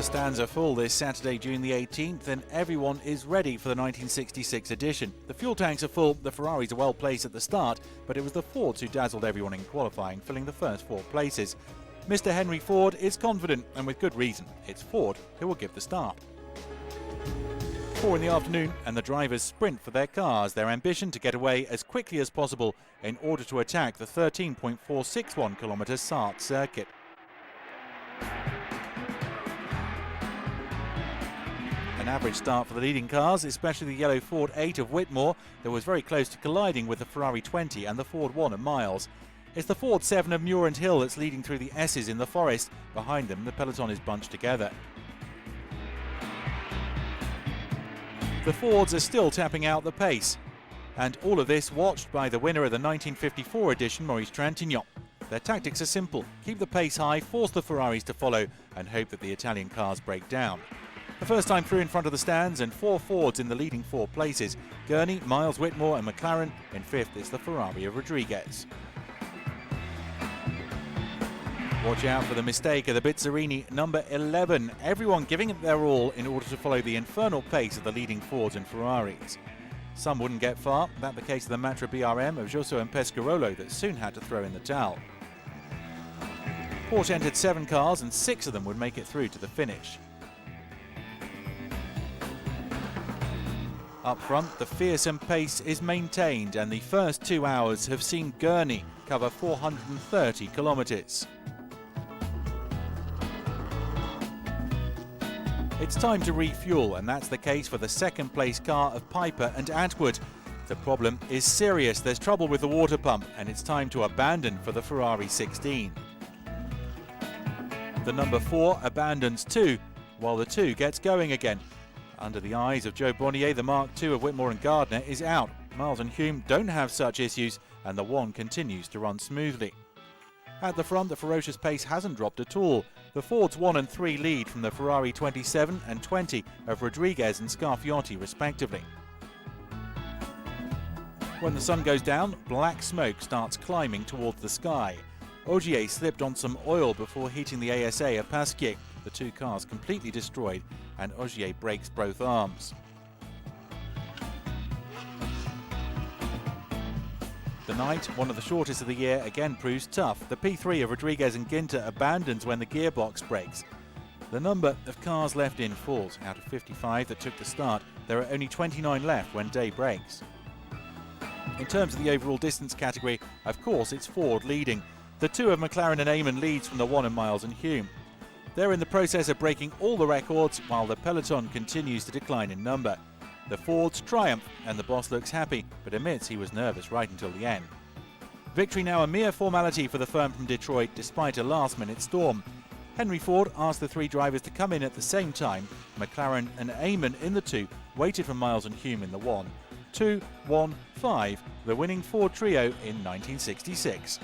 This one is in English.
The stands are full this Saturday, June the 18th, and everyone is ready for the 1966 edition. The fuel tanks are full, the Ferraris are well placed at the start, but it was the Fords who dazzled everyone in qualifying, filling the first 4 places. Mr. Henry Ford is confident, and with good reason. It's Ford who will give the start. 4 in the afternoon, and the drivers sprint for their cars, their ambition to get away as quickly as possible in order to attack the 13.461 km Sarthe circuit. An average start for the leading cars, especially the yellow Ford 8 of Whitmore, that was very close to colliding with the Ferrari 20 and the Ford 1 of Miles. It's the Ford 7 of Muir and Hill that's leading through the S's in the forest. Behind them, the peloton is bunched together. The Fords are still tapping out the pace. And all of this watched by the winner of the 1954 edition, Maurice Trintignant. Their tactics are simple: keep the pace high, force the Ferraris to follow, and hope that the Italian cars break down. The first time through in front of the stands, and 4 Fords in the leading 4 places. Gurney, Miles, Whitmore and McLaren. In 5th is the Ferrari of Rodriguez. Watch out for the mistake of the Bizzarini number 11. Everyone giving it their all in order to follow the infernal pace of the leading Fords and Ferraris. Some wouldn't get far, that the case of the Matra BRM of Josso and Pescarolo that soon had to throw in the towel. Porsche entered 7 cars and 6 of them would make it through to the finish. Up front, the fearsome pace is maintained, and the first 2 hours have seen Gurney cover 430 kilometres. It's time to refuel, and that's the case for the second place car of Piper and Atwood. The problem is serious. There's trouble with the water pump, and it's time to abandon for the Ferrari 16. The number 4 abandons too, while the 2 gets going again. Under the eyes of Joe Bonnier, the Mark II of Whitmore and Gardner is out. Miles and Hume don't have such issues, and the 1 continues to run smoothly. At the front, the ferocious pace hasn't dropped at all. The Fords 1 and 3 lead from the Ferrari 27 and 20 of Rodriguez and Scarfiotti respectively. When the sun goes down, black smoke starts climbing towards the sky. Ogier slipped on some oil before heating the ASA of Pasquier. The 2 cars completely destroyed, and Ogier breaks both arms. The night, one of the shortest of the year, again proves tough. The P3 of Rodriguez and Ginter abandons when the gearbox breaks. The number of cars left in falls. Out of 55 that took the start, there are only 29 left when day breaks. In terms of the overall distance category, of course it's Ford leading. The 2 of McLaren and Amon leads from the 1 of Miles and Hume. They're in the process of breaking all the records, while the peloton continues to decline in number. The Fords triumph, and the boss looks happy, but admits he was nervous right until the end. Victory now a mere formality for the firm from Detroit, despite a last-minute storm. Henry Ford asked the 3 drivers to come in at the same time. McLaren and Amon in the 2 waited for Miles and Hume in the 1. 2, 1, 5, the winning Ford trio in 1966.